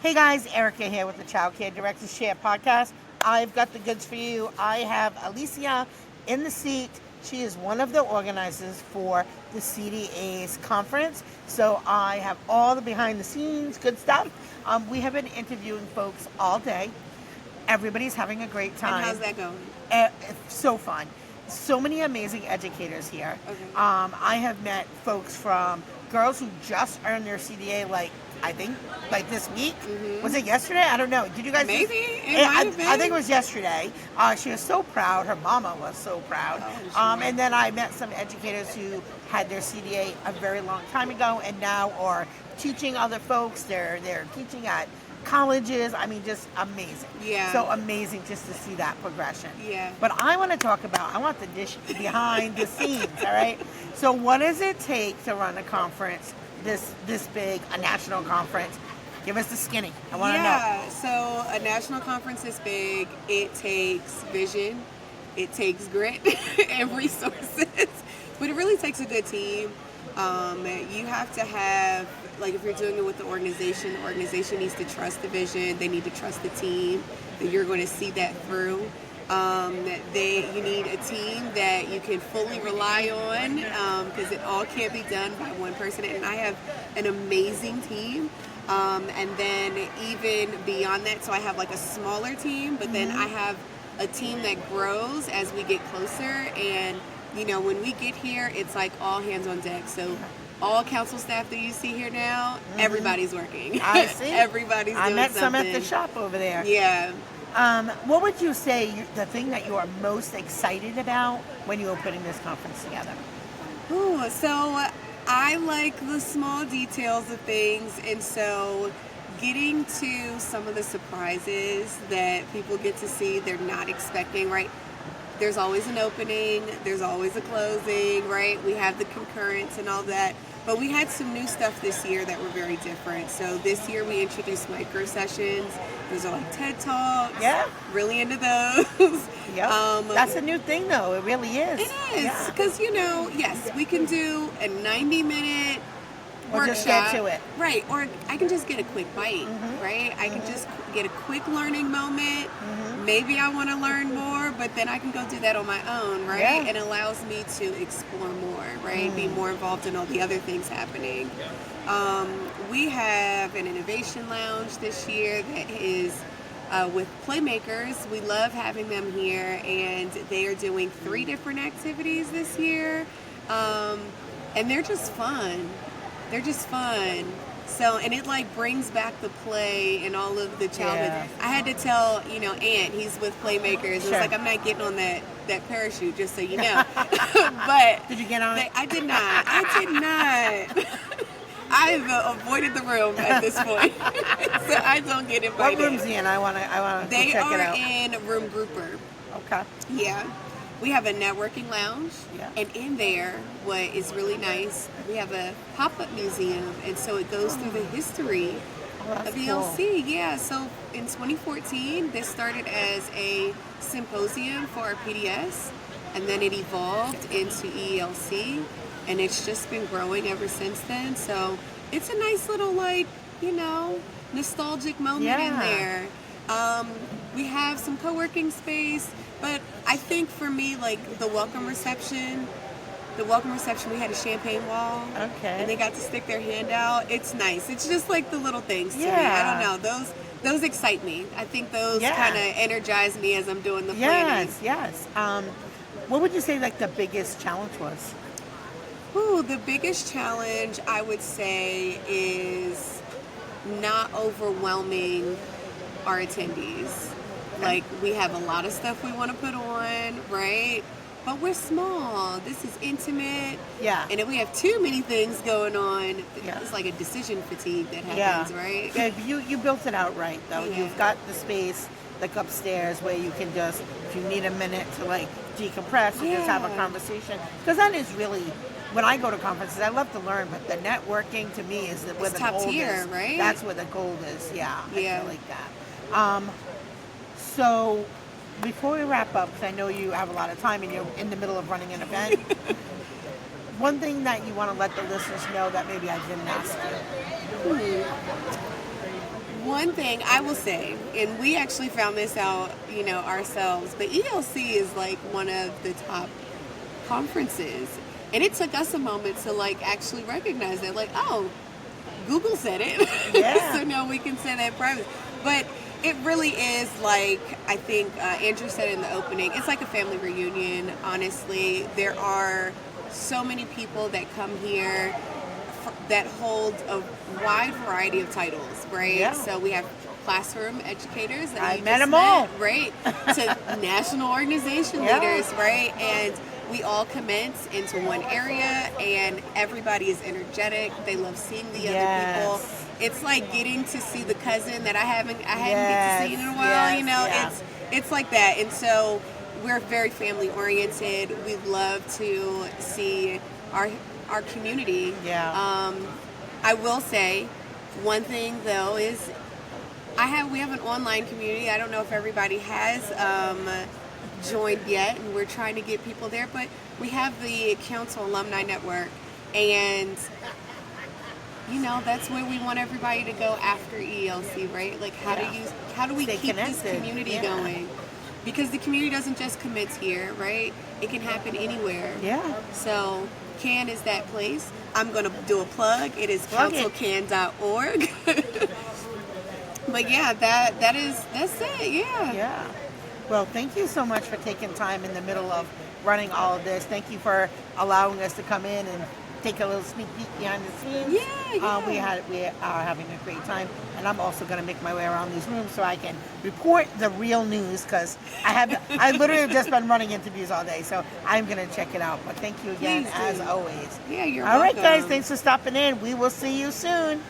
Hey guys, Erica here with the Child Care Directors Share podcast. I've got the goods for you. I have Alicia in the seat. She is one of the organizers for the CDA's conference. So I have all the behind the scenes good stuff. We have been interviewing folks all day. Everybody's having a great time. And how's that going? So fun. So many amazing educators here. Okay. I have met folks from girls who just earned their CDA, I think this week. Mm-hmm. Was it yesterday? I don't know. Did you guys? Maybe. I think it was yesterday. She was so proud. Her mama was so proud. Oh, and then I met some educators who had their CDA a very long time ago and now are teaching other folks. They're teaching at colleges. I mean, just amazing. Yeah. So amazing just to see that progression. Yeah. But I want the dish behind the scenes, all right? So what does it take to run a conference this big, a national conference? Give us the skinny. I want to know. Yeah, so a national conference is big. It takes vision. It takes grit and resources. But it really takes a good team. You have to have, if you're doing it with the organization needs to trust the vision. They need to trust the team, that you're going to see that through. You need a team that you can fully rely on, because it all can't be done by one person. And I have an amazing team. And then even beyond that, so I have a smaller team, but then I have a team that grows as we get closer. And when we get here, it's all hands on deck. So all council staff that you see here now, everybody's working. I see. Everybody's doing something. I met some at the shop over there. Yeah. What would you say the thing that you are most excited about when you were putting this conference together? Ooh, so I like the small details of things, and so getting to some of the surprises that people get to see they're not expecting, right? There's always an opening, there's always a closing, right? We have the concurrence and all that. But we had some new stuff this year that were very different. So this year we introduced micro sessions. Those are TED Talks. Yeah. Really into those. Yep. That's a new thing, though. It really is. It is. Because, yes, we can do a 90-minute workshop. Just get to it. Right. Or I can just get a quick bite, right? I can just get a quick learning moment. Maybe I want to learn more, but then I can go do that on my own, right? Yeah. It allows me to explore more, right? Be more involved in all the other things happening. We have an innovation lounge this year that is with playmakers. We love having them here, and they are doing 3 different activities this year. And they're just fun. They're just fun. So, and it brings back the play and all of the childhood. Yeah. I had to tell, Ant, he's with Playmakers. Sure. It's I'm not getting on that parachute, just so you know. But did you get on it? I did not. I've avoided the room at this point, so I don't get invited. What room's he in? I want to They check it out. are in room grouper. Okay. Yeah. We have a networking lounge, and in there, what is really nice, we have a pop-up museum, and so it goes through the history of ELC. Cool. Yeah, so in 2014, this started as a symposium for our PDS, and then it evolved into ELC, and it's just been growing ever since then. So it's a nice little, nostalgic moment in there. We have some co-working space. But I think for me, the welcome reception, we had a champagne wall. Okay. And they got to stick their hand out. It's nice. It's just the little things to me. I don't know. Those excite me. I think those kind of energize me as I'm doing the planning. Yes. What would you say the biggest challenge was? Ooh, the biggest challenge I would say is not overwhelming our attendees. We have a lot of stuff we want to put on, right? But we're small. This is intimate. Yeah. And if we have too many things going on, it's a decision fatigue that happens, right? Yeah, you built it out right, though. Yeah. You've got the space, upstairs, where you can just, if you need a minute to, decompress or just have a conversation. Because that is really, when I go to conferences, I love to learn, but the networking, to me, is where the top gold tier, is. right? That's where the gold is, I feel like that. So, before we wrap up, because I know you have a lot of time and you're in the middle of running an event, one thing that you want to let the listeners know that maybe I didn't ask you? one thing I will say, and we actually found this out, ourselves, but ELC is like one of the top conferences. And it took us a moment to like actually recognize that, like, oh, Google said it. Yeah. So now we can say that privately. But it really is like, I think Andrew said in the opening, it's like a family reunion, honestly. There are so many people that come here that hold a wide variety of titles, right? Yeah. So we have classroom educators that I you met just them all. right? To national organization Yeah. leaders, right? And we all commence into one area, and everybody is energetic. They love seeing the Yes. other people. It's like getting to see the cousin that I hadn't get Yes. to see in a while. Yes. Yeah. It's like that. And so we're very family oriented. We love to see our community. Yeah. I will say one thing though is we have an online community. I don't know if everybody has joined yet, and we're trying to get people there, but we have the Council Alumni Network, and that's where we want everybody to go after ELC, right? Like how do we Stay keep connected. this community Yeah. going? Because the community doesn't just commence here, right? It can happen anywhere. Yeah. So CAN is that place. I'm going to do a plug. It is Plug it. councilcan.org. But yeah, that's it. Yeah. Yeah. Well, thank you so much for taking time in the middle of running all of this. Thank you for allowing us to come in and take a little sneak peek behind the scenes. Yeah. We are having a great time, and I'm also going to make my way around these rooms so I can report the real news, because I literally have just been running interviews all day, so I'm going to check it out. But thank you again, Please do. as always. Yeah, you're All right, welcome. guys, thanks for stopping in. We will see you soon.